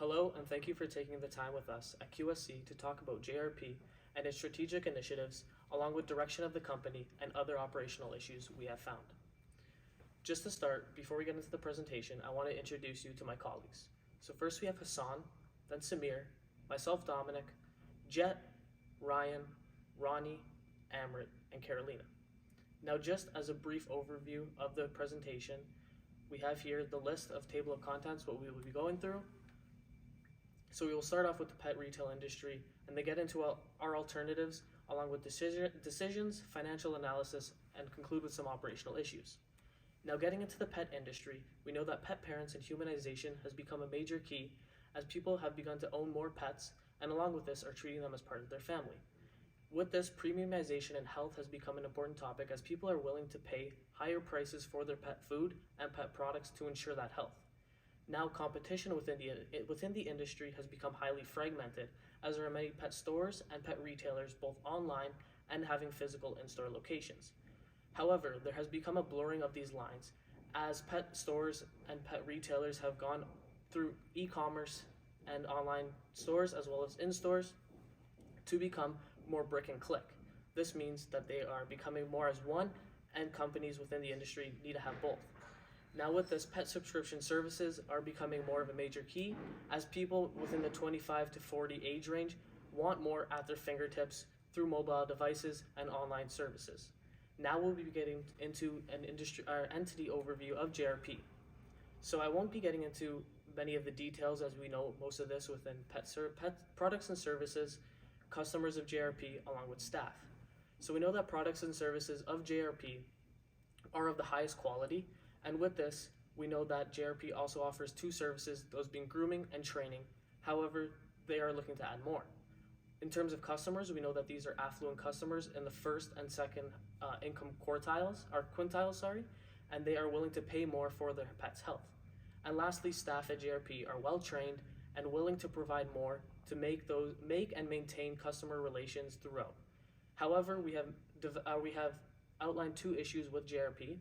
Hello, and thank you for taking the time with us at QSC to talk about JRP and its strategic initiatives, along with direction of the company and other operational issues we have found. Just to start, before we get into the presentation, I want to introduce you to my colleagues. So first we have Hassan, then Samir, myself Dominic, Jet, Ryan, Ronnie, Amrit, and Carolina. Now just as a brief overview of the presentation, we have here the list of table of contents, what we will be going through. So we will start off with the pet retail industry and then get into our alternatives along with decisions, financial analysis, and conclude with some operational issues. Now getting into the pet industry, we know that pet parents and humanization has become a major key as people have begun to own more pets and along with this are treating them as part of their family. With this, premiumization and health has become an important topic as people are willing to pay higher prices for their pet food and pet products to ensure that health. Now, competition within the industry has become highly fragmented as there are many pet stores and pet retailers both online and having physical in-store locations. However, there has become a blurring of these lines as pet stores and pet retailers have gone through e-commerce and online stores as well as in-stores to become more brick and click. This means that they are becoming more as one and companies within the industry need to have both. Now with this, pet subscription services are becoming more of a major key as people within the 25 to 40 age range want more at their fingertips through mobile devices and online services. Now we'll be getting into an entity overview of JRP. So I won't be getting into many of the details as we know most of this within pet products and services, customers of JRP along with staff. So we know that products and services of JRP are of the highest quality. And with this, we know that JRP also offers two services, those being grooming and training. However, they are looking to add more. In terms of customers, we know that these are affluent customers in the first and second income quintiles, and they are willing to pay more for their pet's health. And lastly, staff at JRP are well trained and willing to provide more to make and maintain customer relations throughout. However, we have outlined two issues with JRP.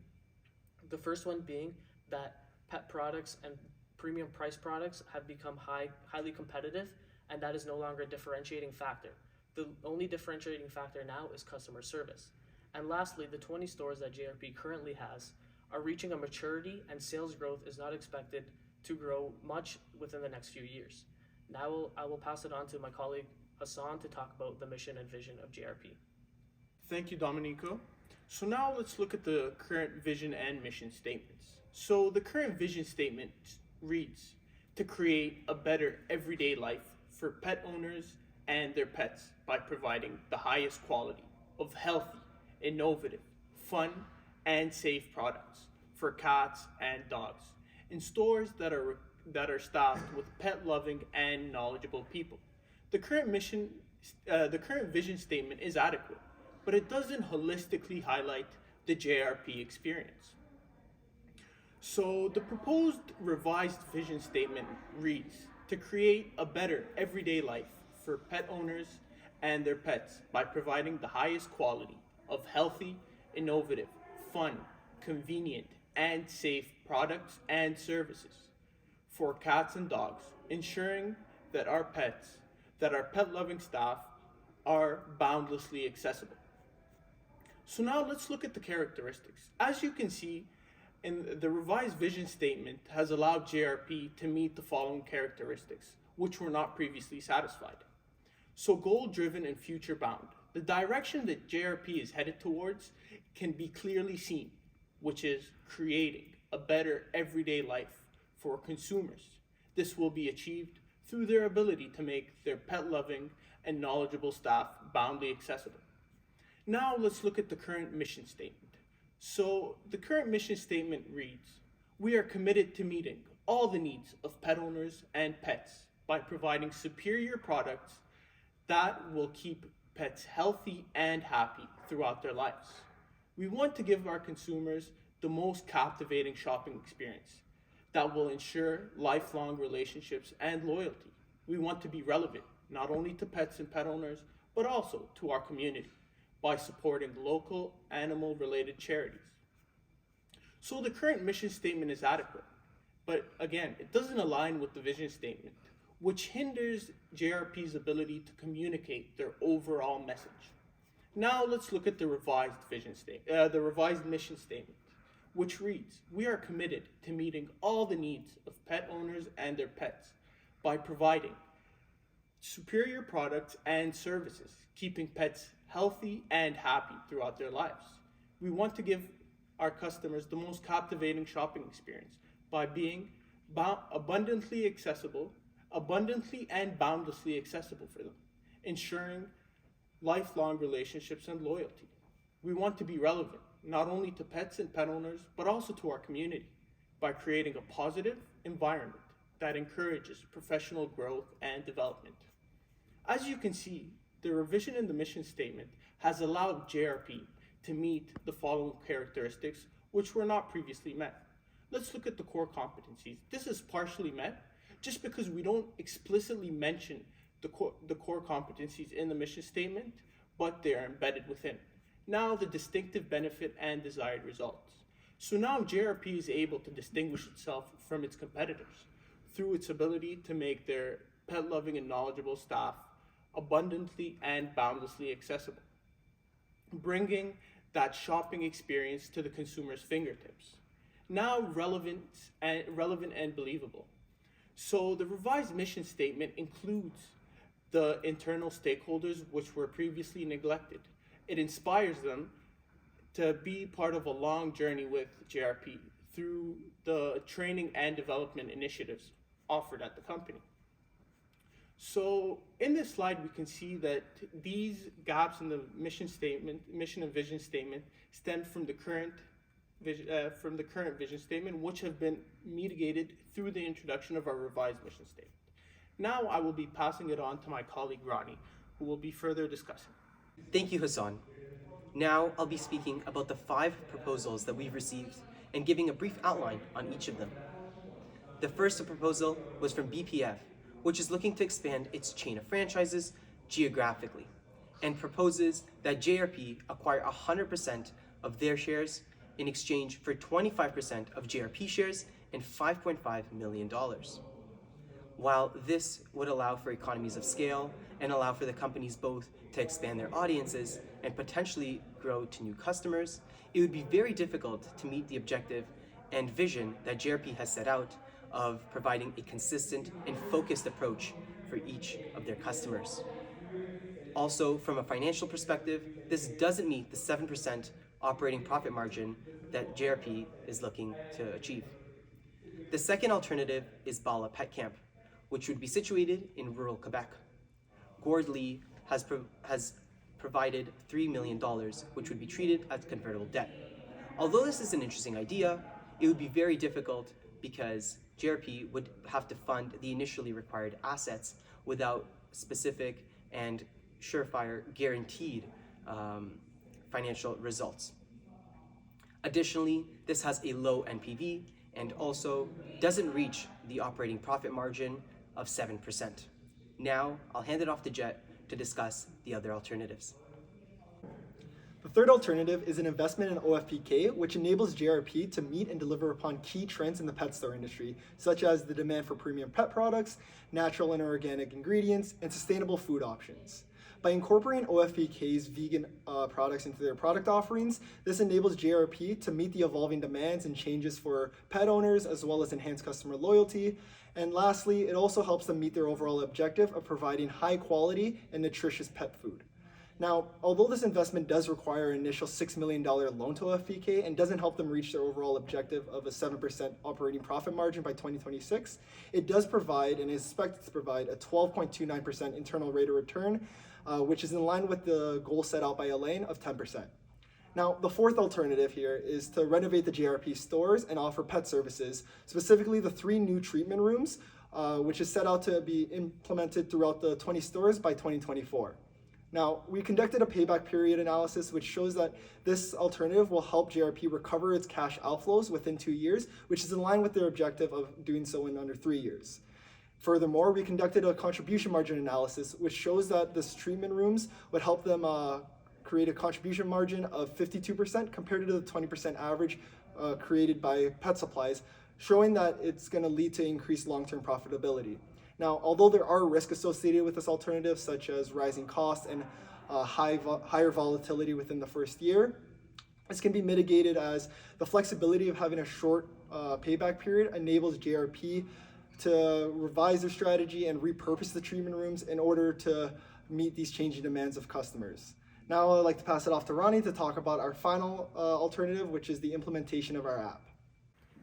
The first one being that pet products and premium price products have become highly competitive, and that is no longer a differentiating factor. The only differentiating factor now is customer service. And lastly, the 20 stores that JRP currently has are reaching a maturity and sales growth is not expected to grow much within the next few years. Now I will pass it on to my colleague Hassan to talk about the mission and vision of JRP. Thank you, Dominico. So now let's look at the current vision and mission statements. So the current vision statement reads, to create a better everyday life for pet owners and their pets by providing the highest quality of healthy, innovative, fun, and safe products for cats and dogs in stores that are staffed with pet-loving and knowledgeable people. The current vision statement is adequate, but it doesn't holistically highlight the JRP experience. So the proposed revised vision statement reads, to create a better everyday life for pet owners and their pets by providing the highest quality of healthy, innovative, fun, convenient, and safe products and services for cats and dogs, ensuring that our pet-loving staff are boundlessly accessible. So now let's look at the characteristics. As you can see, the revised vision statement has allowed JRP to meet the following characteristics, which were not previously satisfied. So goal-driven and future-bound. The direction that JRP is headed towards can be clearly seen, which is creating a better everyday life for consumers. This will be achieved through their ability to make their pet-loving and knowledgeable staff boundly accessible. Now let's look at the current mission statement. So the current mission statement reads, we are committed to meeting all the needs of pet owners and pets by providing superior products that will keep pets healthy and happy throughout their lives. We want to give our consumers the most captivating shopping experience that will ensure lifelong relationships and loyalty. We want to be relevant not only to pets and pet owners, but also to our community by supporting local animal-related charities. So the current mission statement is adequate, but again, it doesn't align with the vision statement, which hinders JRP's ability to communicate their overall message. Now let's look at the revised mission statement, which reads, "We are committed to meeting all the needs of pet owners and their pets by providing superior products and services, keeping pets healthy and happy throughout their lives. We want to give our customers the most captivating shopping experience by being abundantly and boundlessly accessible for them, ensuring lifelong relationships and loyalty. We want to be relevant, not only to pets and pet owners, but also to our community by creating a positive environment that encourages professional growth and development." As you can see, the revision in the mission statement has allowed JRP to meet the following characteristics which were not previously met. Let's look at the core competencies. This is partially met just because we don't explicitly mention the core competencies in the mission statement, but they are embedded within. Now the distinctive benefit and desired results. So now JRP is able to distinguish itself from its competitors through its ability to make their pet-loving and knowledgeable staff abundantly and boundlessly accessible, bringing that shopping experience to the consumer's fingertips. Now relevant and believable. So the revised mission statement includes the internal stakeholders which were previously neglected. It inspires them to be part of a long journey with JRP through the training and development initiatives offered at the company. So in this slide, we can see that these gaps in the mission and vision statement stem from the current vision statement, which have been mitigated through the introduction of our revised mission statement. Now I will be passing it on to my colleague Ronnie, who will be further discussing. Thank you, Hassan. Now I'll be speaking about the 5 proposals that we've received and giving a brief outline on each of them. The first proposal was from BPF, which is looking to expand its chain of franchises geographically and proposes that JRP acquire 100% of their shares in exchange for 25% of JRP shares and $5.5 million. While this would allow for economies of scale and allow for the companies both to expand their audiences and potentially grow to new customers, it would be very difficult to meet the objective and vision that JRP has set out of providing a consistent and focused approach for each of their customers. Also, from a financial perspective, this doesn't meet the 7% operating profit margin that JRP is looking to achieve. The second alternative is Bala Pet Camp, which would be situated in rural Quebec. Gord Lee has provided $3 million, which would be treated as convertible debt. Although this is an interesting idea, it would be very difficult because JRP would have to fund the initially required assets without specific and surefire guaranteed financial results. Additionally, this has a low NPV and also doesn't reach the operating profit margin of 7%. Now, I'll hand it off to Jet to discuss the other alternatives. The third alternative is an investment in OFPK, which enables JRP to meet and deliver upon key trends in the pet store industry, such as the demand for premium pet products, natural and organic ingredients, and sustainable food options. By incorporating OFPK's vegan products into their product offerings, this enables JRP to meet the evolving demands and changes for pet owners, as well as enhance customer loyalty. And lastly, it also helps them meet their overall objective of providing high quality and nutritious pet food. Now, although this investment does require an initial $6 million loan to OFPK and doesn't help them reach their overall objective of a 7% operating profit margin by 2026, it does provide and is expected to provide a 12.29% internal rate of return, which is in line with the goal set out by Elaine of 10%. Now, the fourth alternative here is to renovate the JRP stores and offer pet services, specifically the 3 new treatment rooms, which is set out to be implemented throughout the 20 stores by 2024. Now, we conducted a payback period analysis, which shows that this alternative will help JRP recover its cash outflows within 2 years, which is in line with their objective of doing so in under 3 years. Furthermore, we conducted a contribution margin analysis, which shows that this treatment rooms would help them create a contribution margin of 52% compared to the 20% average created by pet supplies, showing that it's going to lead to increased long-term profitability. Now, although there are risks associated with this alternative, such as rising costs and higher volatility within the first year, this can be mitigated as the flexibility of having a short payback period enables JRP to revise their strategy and repurpose the treatment rooms in order to meet these changing demands of customers. Now I'd like to pass it off to Ronnie to talk about our final alternative, which is the implementation of our app.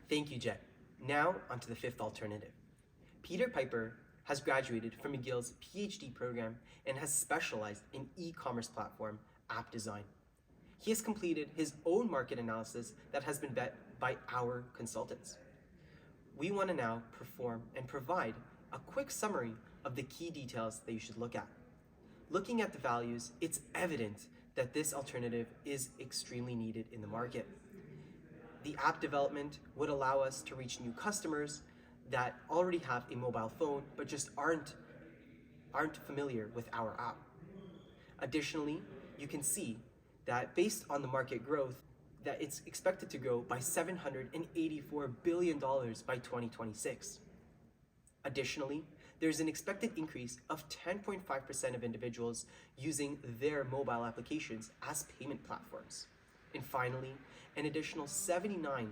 Thank you, Jet. Now, onto the fifth alternative. Peter Piper has graduated from McGill's PhD program and has specialized in e-commerce platform app design. He has completed his own market analysis that has been vet by our consultants. We want to now perform and provide a quick summary of the key details that you should look at. Looking at the values, it's evident that this alternative is extremely needed in the market. The app development would allow us to reach new customers that already have a mobile phone but just aren't familiar with our app. Additionally, you can see that based on the market growth, that it's expected to grow by $784 billion by 2026. Additionally, there's an expected increase of 10.5% of individuals using their mobile applications as payment platforms. And finally, an additional 79%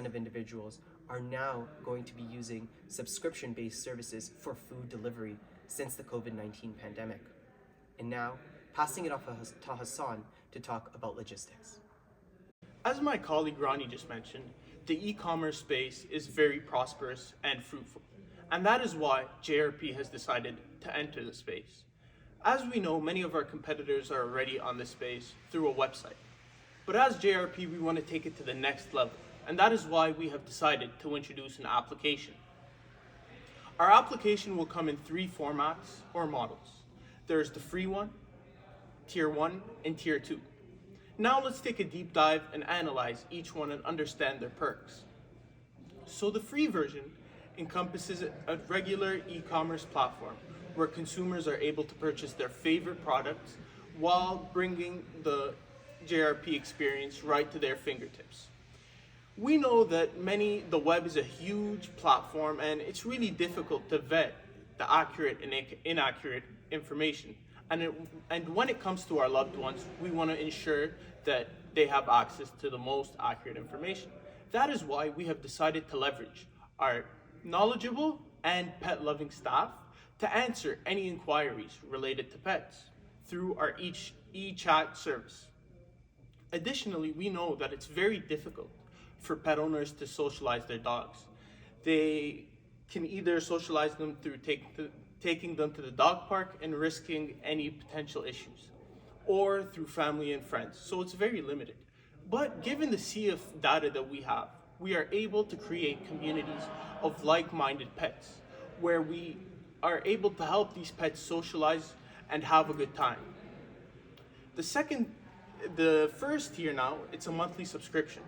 of individuals are now going to be using subscription-based services for food delivery since the COVID-19 pandemic. And now, passing it off to Hassan to talk about logistics. As my colleague Ronnie just mentioned, the e-commerce space is very prosperous and fruitful, and that is why JRP has decided to enter the space. As we know, many of our competitors are already on this space through a website, but as JRP, we want to take it to the next level, and that is why we have decided to introduce an application. Our application will come in 3 formats or models. There's the free one, Tier 1, and Tier 2. Now let's take a deep dive and analyze each one and understand their perks. So the free version encompasses a regular e-commerce platform where consumers are able to purchase their favorite products while bringing the JRP experience right to their fingertips. We know that the web is a huge platform and it's really difficult to vet the accurate and inaccurate information. And when it comes to our loved ones, we want to ensure that they have access to the most accurate information. That is why we have decided to leverage our knowledgeable and pet-loving staff to answer any inquiries related to pets through our e-chat service. Additionally, we know that it's very difficult for pet owners to socialize their dogs. They can either socialize them through taking them to the dog park and risking any potential issues, or through family and friends, so it's very limited. But given the sea of data that we have, we are able to create communities of like-minded pets, where we are able to help these pets socialize and have a good time. The first tier now, it's a monthly subscription,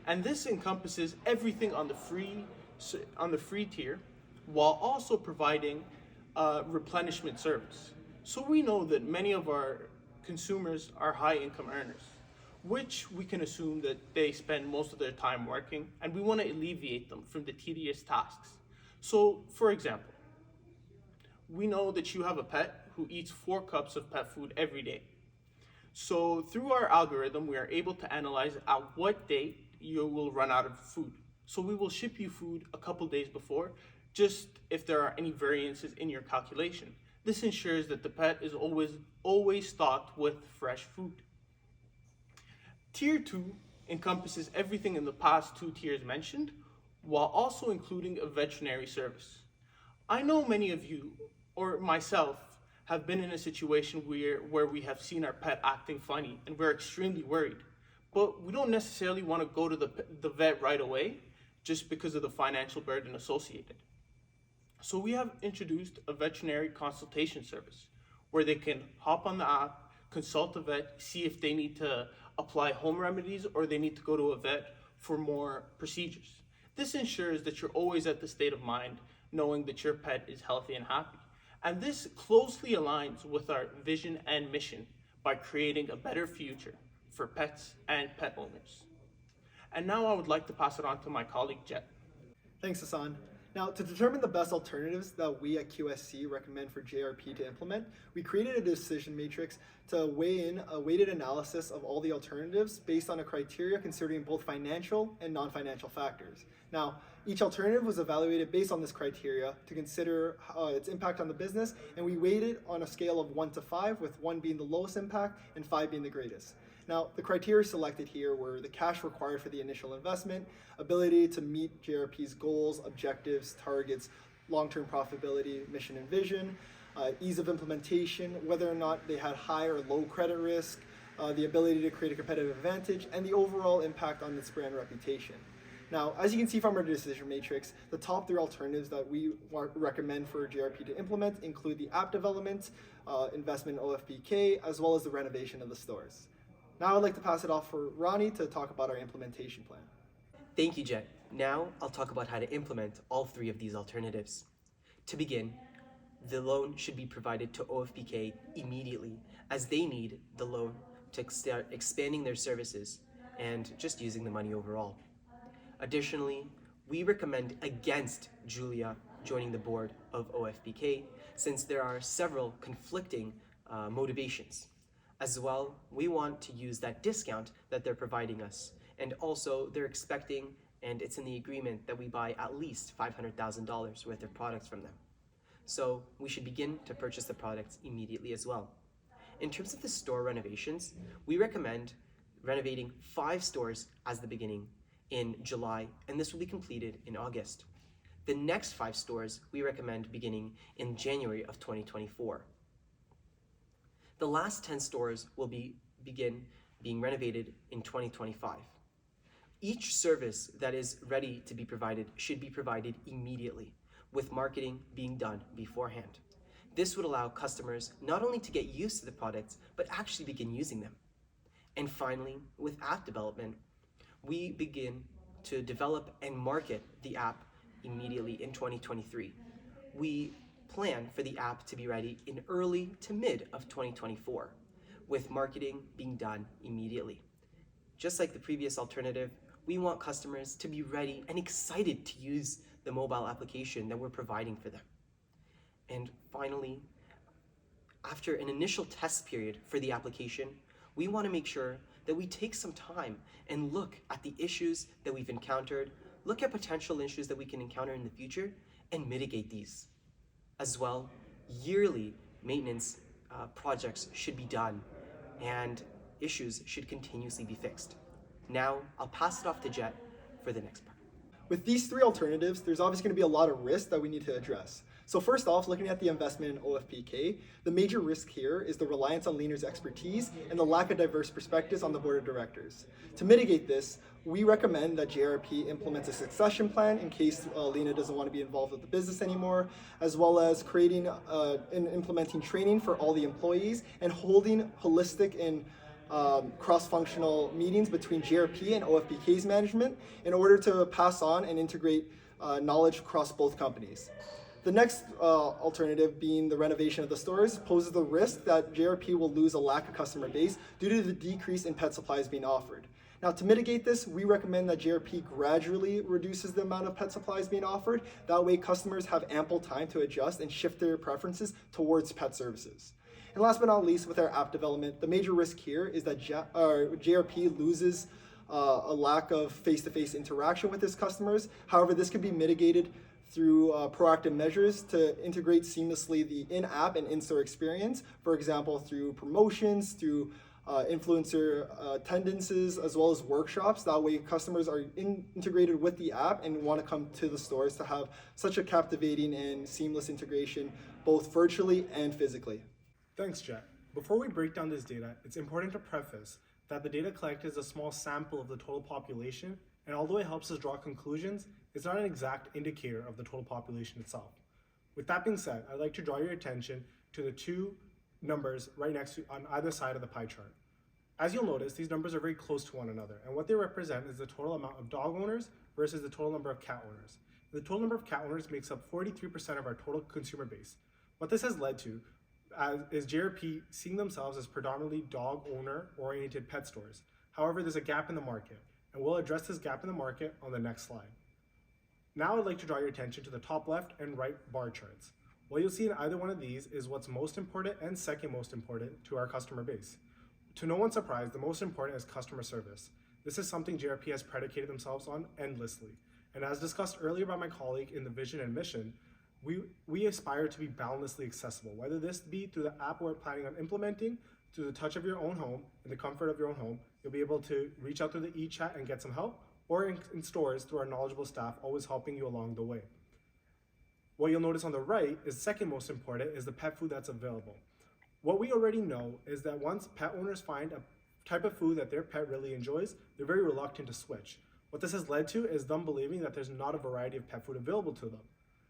and this encompasses everything on the free tier, while also providing replenishment service. So we know that many of our consumers are high income earners, which we can assume that they spend most of their time working, and we want to alleviate them from the tedious tasks. So for example, we know that you have a pet who eats 4 cups of pet food every day. So through our algorithm, we are able to analyze at what date you will run out of food. So we will ship you food a couple days before, just if there are any variances in your calculation. This ensures that the pet is always stocked with fresh food. Tier 2 encompasses everything in the past 2 tiers mentioned, while also including a veterinary service. I know many of you, or myself, have been in a situation where we have seen our pet acting funny and we're extremely worried. But we don't necessarily want to go to the vet right away just because of the financial burden associated. So we have introduced a veterinary consultation service where they can hop on the app, consult a vet, see if they need to apply home remedies or they need to go to a vet for more procedures. This ensures that you're always at the state of mind knowing that your pet is healthy and happy. And this closely aligns with our vision and mission by creating a better future for pets and pet owners. And now I would like to pass it on to my colleague, Jet. Thanks, Hassan. Now, to determine the best alternatives that we at QSC recommend for JRP to implement, we created a decision matrix to weigh in a weighted analysis of all the alternatives based on a criteria considering both financial and non-financial factors. Now, each alternative was evaluated based on this criteria to consider its impact on the business, and we weighted on a scale of 1 to 5, with 1 being the lowest impact and 5 being the greatest. Now, the criteria selected here were the cash required for the initial investment, ability to meet JRP's goals, objectives, targets, long-term profitability, mission and vision, ease of implementation, whether or not they had high or low credit risk, the ability to create a competitive advantage, and the overall impact on its brand reputation. Now, as you can see from our decision matrix, the top 3 alternatives that we recommend for JRP to implement include the app development, investment in OFPK, as well as the renovation of the stores. Now I'd like to pass it off for Ronnie to talk about our implementation plan. Thank you, Jet. Now I'll talk about how to implement all 3 of these alternatives. To begin, the loan should be provided to OFPK immediately, as they need the loan to start expanding their services and just using the money overall. Additionally, we recommend against Julia joining the board of OFPK, since there are several conflicting motivations. As well, we want to use that discount that they're providing us, and also they're expecting, and it's in the agreement, that we buy at least $500,000 worth of products from them. So we should begin to purchase the products immediately as well. In terms of the store renovations, we recommend renovating 5 stores as the beginning in July, and this will be completed in August. The next 5 stores we recommend beginning in January of 2024. The last 10 stores will begin being renovated in 2025. Each service that is ready to be provided should be provided immediately, with marketing being done beforehand. This would allow customers not only to get used to the products, but actually begin using them. And finally, with app development, we begin to develop and market the app immediately in 2023. We plan for the app to be ready in early to mid of 2024, with marketing being done immediately. Just like the previous alternative, we want customers to be ready and excited to use the mobile application that we're providing for them. And finally, after an initial test period for the application, we want to make sure that we take some time and look at the issues that we've encountered, look at potential issues that we can encounter in the future, and mitigate these. As well, yearly maintenance projects should be done, and issues should continuously be fixed. Now, I'll pass it off to Jet for the next part. With these 3 alternatives, there's obviously going to be a lot of risk that we need to address. So first off, looking at the investment in OFPK, the major risk here is the reliance on Leaner's expertise and the lack of diverse perspectives on the board of directors. To mitigate this, we recommend that JRP implements a succession plan in case Lena doesn't want to be involved with the business anymore, as well as creating and implementing training for all the employees and holding holistic and cross-functional meetings between JRP and OFPK's management in order to pass on and integrate knowledge across both companies. The next alternative, being the renovation of the stores, poses the risk that JRP will lose a lack of customer base due to the decrease in pet supplies being offered. Now, to mitigate this, we recommend that JRP gradually reduces the amount of pet supplies being offered. That way, customers have ample time to adjust and shift their preferences towards pet services. And last but not least, with our app development, the major risk here is that JRP loses a lack of face-to-face interaction with its customers. However, this can be mitigated through proactive measures to integrate seamlessly the in-app and in-store experience, for example, through promotions, through influencer attendances, as well as workshops. That way customers are integrated with the app and want to come to the stores to have such a captivating and seamless integration, both virtually and physically. Thanks, Jet. Before we break down this data, it's important to preface that the data collected is a small sample of the total population, and although it helps us draw conclusions, it's not an exact indicator of the total population itself. With that being said, I'd like to draw your attention to the 2 numbers right next to on either side of the pie chart. As you'll notice, these numbers are very close to one another, and what they represent is the total amount of dog owners versus the total number of cat owners. The total number of cat owners makes up 43% of our total consumer base. What this has led to is JRP seeing themselves as predominantly dog owner-oriented pet stores. However, there's a gap in the market, and we'll address this gap in the market on the next slide. Now I'd like to draw your attention to the top left and right bar charts. What you'll see in either one of these is what's most important and second most important to our customer base. To no one's surprise, the most important is customer service. This is something JRP has predicated themselves on endlessly. And as discussed earlier by my colleague in the vision and mission, we aspire to be boundlessly accessible, whether this be through the app we're planning on implementing, through the touch of your own home, in the comfort of your own home. You'll be able to reach out through the e-chat and get some help, or in stores through our knowledgeable staff, always helping you along the way. What you'll notice on the right is second most important is the pet food that's available. What we already know is that once pet owners find a type of food that their pet really enjoys, they're very reluctant to switch. What this has led to is them believing that there's not a variety of pet food available to them.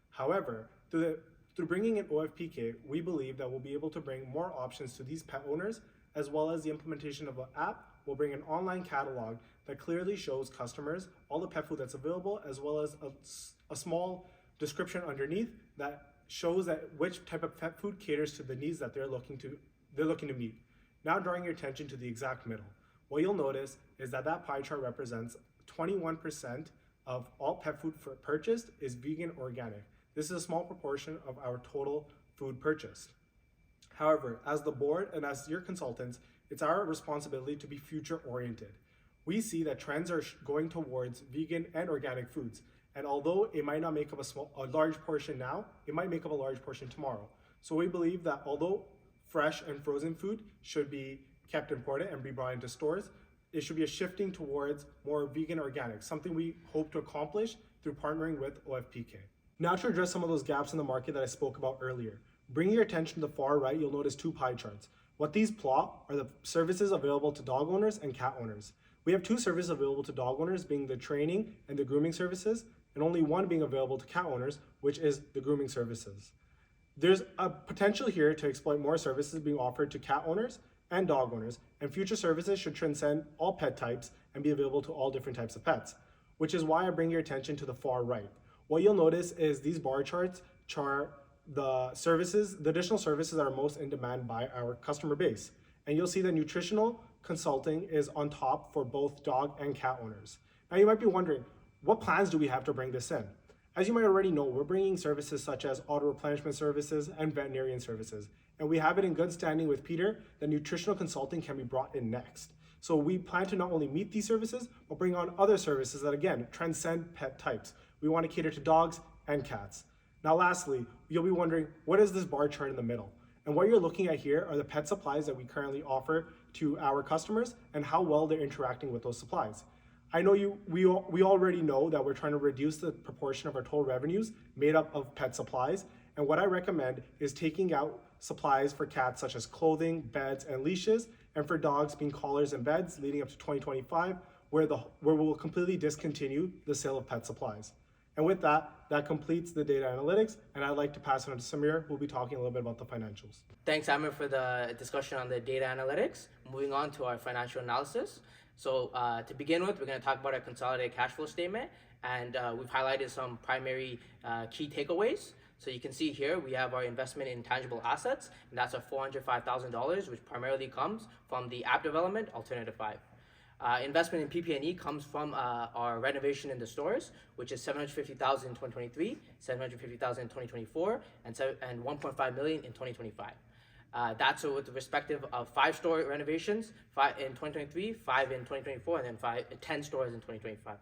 However, through bringing in OFPK, we believe that we'll be able to bring more options to these pet owners, as well as the implementation of an app will bring an online catalog that clearly shows customers all the pet food that's available, as well as a small description underneath that shows that which type of pet food caters to the needs that they're looking to meet. Now drawing your attention to the exact middle. What you'll notice is that pie chart represents 21% of all pet food purchased is vegan or organic. This is a small proportion of our total food purchased. However, as the board and as your consultants, it's our responsibility to be future oriented. We see that trends are going towards vegan and organic foods. And although it might not make up a large portion now, it might make up a large portion tomorrow. So we believe that although fresh and frozen food should be kept important and be brought into stores, it should be a shifting towards more vegan organic, something we hope to accomplish through partnering with OFPK. Now to address some of those gaps in the market that I spoke about earlier. Bringing your attention to the far right, you'll notice two pie charts. What these plot are the services available to dog owners and cat owners. We have two services available to dog owners, being the training and the grooming services, and only one being available to cat owners, which is the grooming services. There's a potential here to exploit more services being offered to cat owners and dog owners, and future services should transcend all pet types and be available to all different types of pets, which is why I bring your attention to the far right. What you'll notice is these bar charts chart the additional services that are most in demand by our customer base. And you'll see that nutritional consulting is on top for both dog and cat owners. Now you might be wondering, what plans do we have to bring this in? As you might already know, we're bringing services such as auto replenishment services and veterinarian services. And we have it in good standing with Peter that nutritional consulting can be brought in next. So we plan to not only meet these services, but bring on other services that again, transcend pet types. We want to cater to dogs and cats. Now lastly, you'll be wondering, what is this bar chart in the middle? And what you're looking at here are the pet supplies that we currently offer to our customers and how well they're interacting with those supplies. I know we already know that we're trying to reduce the proportion of our total revenues made up of pet supplies. And what I recommend is taking out supplies for cats such as clothing, beds, and leashes, and for dogs being collars and beds leading up to 2025, where we'll completely discontinue the sale of pet supplies. And with that completes the data analytics, and I'd like to pass it on to Samir, who will be talking a little bit about the financials. Thanks, Amir, for the discussion on the data analytics. Moving on to our financial analysis. So to begin with, we're going to talk about our consolidated cash flow statement, and we've highlighted some primary key takeaways. So you can see here we have our investment in tangible assets, and that's a $405,000, which primarily comes from the app development, Alternative 5. Investment in PP&E comes from our renovation in the stores, which is $750,000 in 2023, $750,000 in 2024, and $1.5 million in 2025. That's with the respective of 5 store renovations, 5 in 2023, 5 in 2024, and then 10 stores in 2025.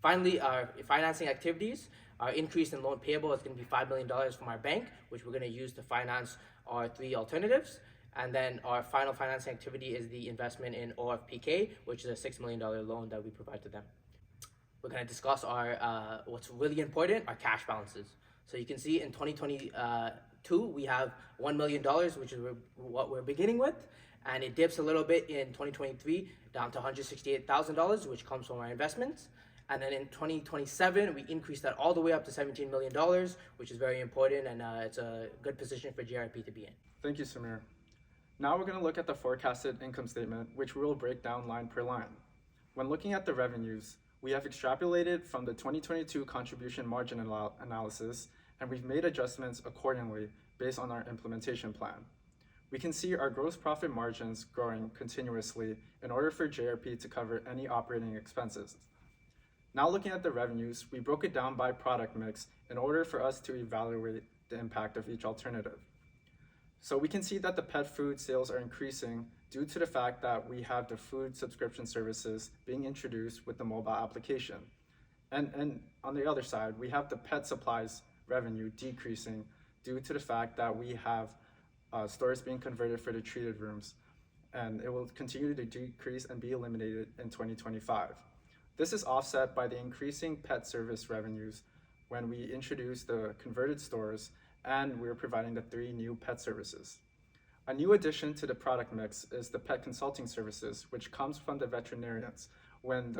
Finally, our financing activities, our increase in loan payable is going to be $5 million from our bank, which we're going to use to finance our 3 alternatives. And then our final financing activity is the investment in OFPK, which is a $6 million loan that we provide to them. We're going to discuss our what's really important, our cash balances. So you can see in 2022, we have $1 million, which is what we're beginning with. And it dips a little bit in 2023 down to $168,000, which comes from our investments. And then in 2027, we increase that all the way up to $17 million, which is very important, and it's a good position for JRP to be in. Thank you, Samir. Now we're going to look at the forecasted income statement, which we will break down line per line. When looking at the revenues, we have extrapolated from the 2022 contribution margin analysis, and we've made adjustments accordingly based on our implementation plan. We can see our gross profit margins growing continuously in order for JRP to cover any operating expenses. Now looking at the revenues, we broke it down by product mix in order for us to evaluate the impact of each alternative. So we can see that the pet food sales are increasing due to the fact that we have the food subscription services being introduced with the mobile application. And on the other side, we have the pet supplies revenue decreasing due to the fact that we have stores being converted for the treated rooms, and it will continue to decrease and be eliminated in 2025. This is offset by the increasing pet service revenues when we introduce the converted stores and we're providing the 3 new pet services. A new addition to the product mix is the pet consulting services, which comes from the veterinarians when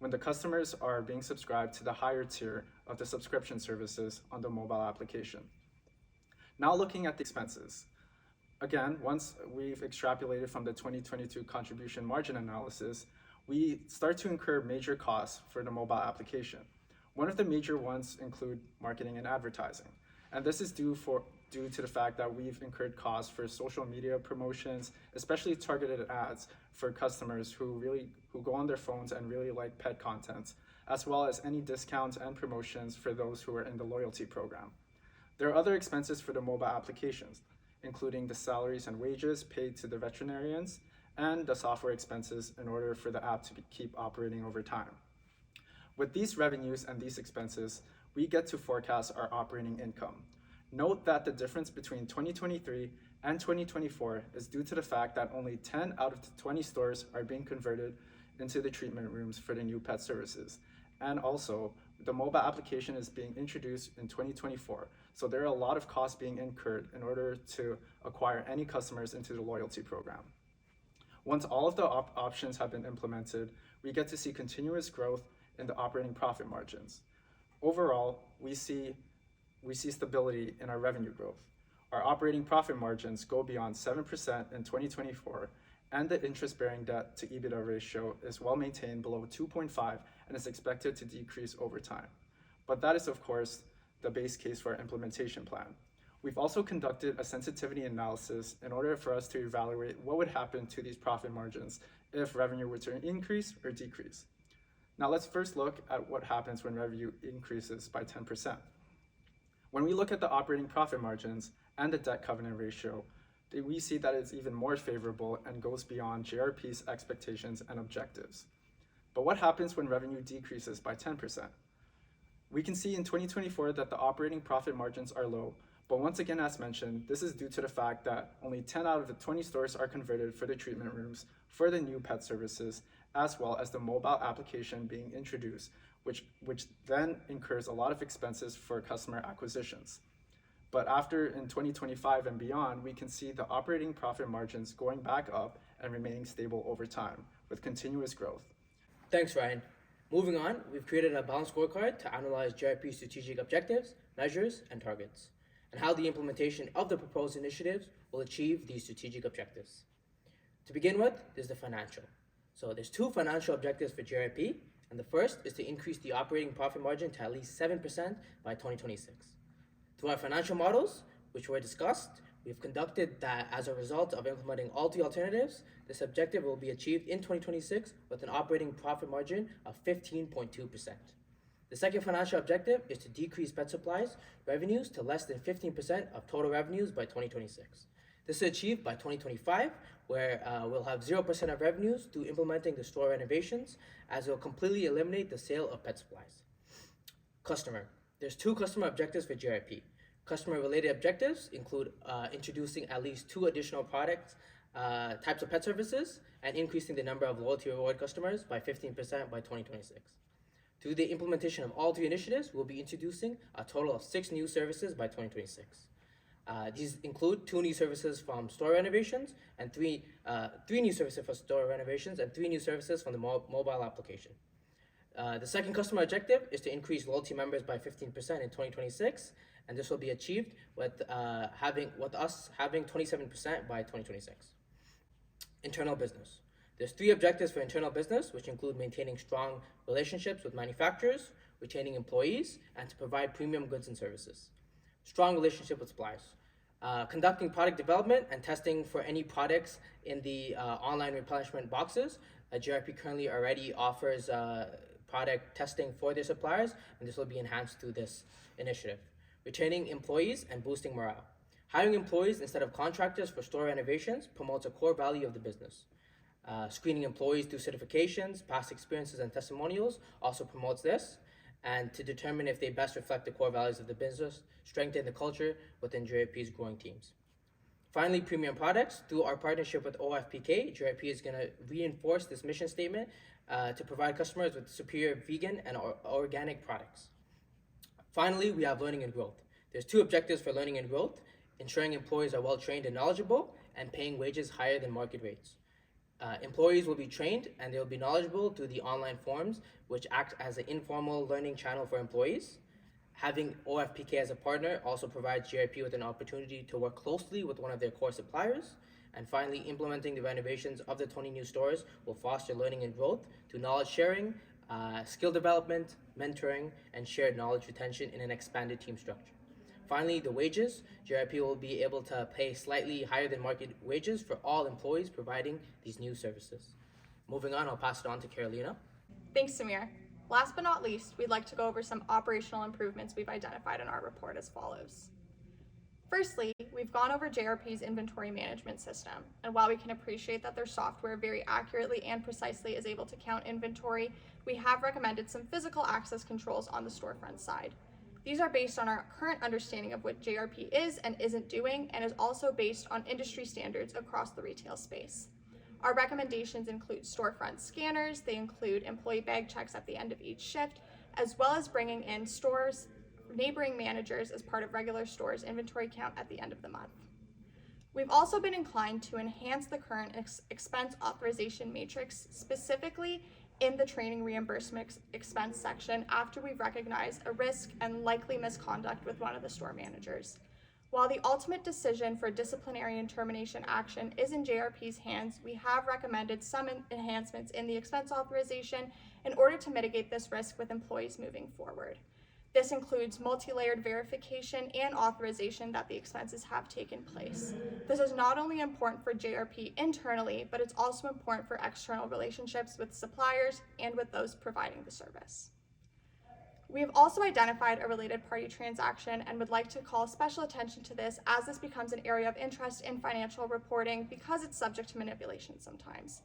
the customers are being subscribed to the higher tier of the subscription services on the mobile application. Now looking at the expenses. Again, once we've extrapolated from the 2022 contribution margin analysis, we start to incur major costs for the mobile application. One of the major ones include marketing and advertising. And this is due to the fact that we've incurred costs for social media promotions, especially targeted ads for customers who go on their phones and really like pet content, as well as any discounts and promotions for those who are in the loyalty program. There are other expenses for the mobile applications, including the salaries and wages paid to the veterinarians and the software expenses in order for the app to keep operating over time. With these revenues and these expenses, we get to forecast our operating income. Note that the difference between 2023 and 2024 is due to the fact that only 10 out of the 20 stores are being converted into the treatment rooms for the new pet services. And also, the mobile application is being introduced in 2024, so there are a lot of costs being incurred in order to acquire any customers into the loyalty program. Once all of the options have been implemented, we get to see continuous growth in the operating profit margins. Overall, we see stability in our revenue growth. Our operating profit margins go beyond 7% in 2024, and the interest-bearing debt to EBITDA ratio is well maintained below 2.5 and is expected to decrease over time. But that is, of course, the base case for our implementation plan. We've also conducted a sensitivity analysis in order for us to evaluate what would happen to these profit margins if revenue were to increase or decrease. Now let's first look at what happens when revenue increases by 10%. When we look at the operating profit margins and the debt covenant ratio, we see that it's even more favorable and goes beyond JRP's expectations and objectives. But what happens when revenue decreases by 10%? We can see in 2024 that the operating profit margins are low, but once again, as mentioned, this is due to the fact that only 10 out of the 20 stores are converted for the treatment rooms for the new pet services, as well as the mobile application being introduced, which then incurs a lot of expenses for customer acquisitions. But after in 2025 and beyond, we can see the operating profit margins going back up and remaining stable over time with continuous growth. Thanks, Ryan. Moving on, we've created a balanced scorecard to analyze JRP's strategic objectives, measures, and targets, and how the implementation of the proposed initiatives will achieve these strategic objectives. To begin with, there's the financial. So there's 2 financial objectives for JRP, and the first is to increase the operating profit margin to at least 7% by 2026. Through our financial models, which were discussed, we've conducted that as a result of implementing all 3 alternatives, this objective will be achieved in 2026 with an operating profit margin of 15.2%. The second financial objective is to decrease pet supplies revenues to less than 15% of total revenues by 2026. This is achieved by 2025, where we'll have 0% of revenues through implementing the store renovations, as it will completely eliminate the sale of pet supplies. Customer. There's 2 customer objectives for JRP. Customer-related objectives include introducing at least 2 additional products, types of pet services, and increasing the number of loyalty reward customers by 15% by 2026. Through the implementation of all 3 initiatives, we'll be introducing a total of 6 new services by 2026. These include 2 new services from store renovations and 3 new services for store renovations and 3 new services from the mobile application. The second customer objective is to increase loyalty members by 15% in 2026, and this will be achieved with us having 27% by 2026. Internal business. There's 3 objectives for internal business, which include maintaining strong relationships with manufacturers, retaining employees, and to provide premium goods and services. Strong relationship with suppliers. Conducting product development and testing for any products in the online replenishment boxes. JRP currently already offers product testing for their suppliers, and this will be enhanced through this initiative. Retaining employees and boosting morale. Hiring employees instead of contractors for store renovations promotes a core value of the business. Screening employees through certifications, past experiences, and testimonials also promotes this, and to determine if they best reflect the core values of the business, strengthen the culture within JRP's growing teams. Finally, premium products. Through our partnership with OFPK, JRP is going to reinforce this mission statement to provide customers with superior vegan and organic products. Finally, we have learning and growth. There's two objectives for learning and growth: ensuring employees are well trained and knowledgeable, and paying wages higher than market rates. Employees will be trained and they will be knowledgeable through the online forums, which act as an informal learning channel for employees. Having OFPK as a partner also provides JRP with an opportunity to work closely with one of their core suppliers. And finally, implementing the renovations of the 20 new stores will foster learning and growth through knowledge sharing, skill development, mentoring, and shared knowledge retention in an expanded team structure. Finally, the wages. JRP will be able to pay slightly higher than market wages for all employees providing these new services. Moving on, I'll pass it on to Carolina. Thanks, Samir. Last but not least, we'd like to go over some operational improvements we've identified in our report as follows. Firstly, we've gone over JRP's inventory management system, and while we can appreciate that their software very accurately and precisely is able to count inventory, we have recommended some physical access controls on the storefront side. These are based on our current understanding of what JRP is and isn't doing, and is also based on industry standards across the retail space. Our recommendations include storefront scanners, they include employee bag checks at the end of each shift, as well as bringing in stores, neighboring managers as part of regular stores inventory count at the end of the month. We've also been inclined to enhance the current expense authorization matrix, specifically in the training reimbursement expense section, after we've recognized a risk and likely misconduct with one of the store managers. While the ultimate decision for disciplinary and termination action is in JRP's hands, we have recommended some enhancements in the expense authorization in order to mitigate this risk with employees moving forward. This includes multi-layered verification and authorization that the expenses have taken place. This is not only important for JRP internally, but it's also important for external relationships with suppliers and with those providing the service. We have also identified a related party transaction and would like to call special attention to this, as this becomes an area of interest in financial reporting because it's subject to manipulation sometimes.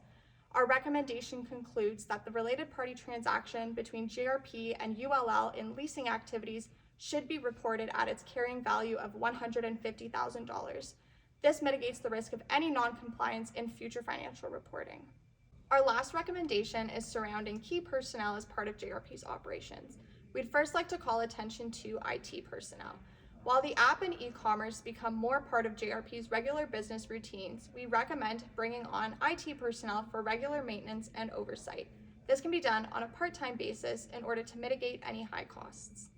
Our recommendation concludes that the related party transaction between JRP and ULL in leasing activities should be reported at its carrying value of $150,000. This mitigates the risk of any non-compliance in future financial reporting. Our last recommendation is surrounding key personnel as part of JRP's operations. We'd first like to call attention to IT personnel. While the app and e-commerce become more part of JRP's regular business routines, we recommend bringing on IT personnel for regular maintenance and oversight. This can be done on a part-time basis in order to mitigate any high costs.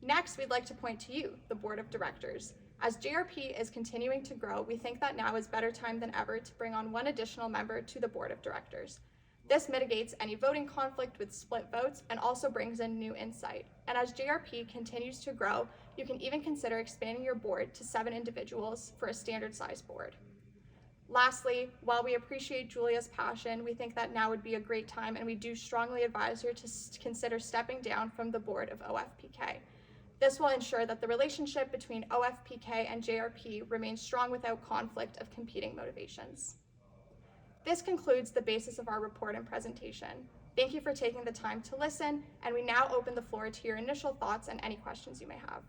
Next, we'd like to point to you, the Board of Directors. As JRP is continuing to grow, we think that now is better time than ever to bring on one additional member to the Board of Directors. This mitigates any voting conflict with split votes and also brings in new insight. And as JRP continues to grow, you can even consider expanding your board to 7 individuals for a standard size board. Lastly, while we appreciate Julia's passion, we think that now would be a great time, and we do strongly advise her to consider stepping down from the board of OFPK. This will ensure that the relationship between OFPK and JRP remains strong without conflict of competing motivations. This concludes the basis of our report and presentation. Thank you for taking the time to listen, and we now open the floor to your initial thoughts and any questions you may have.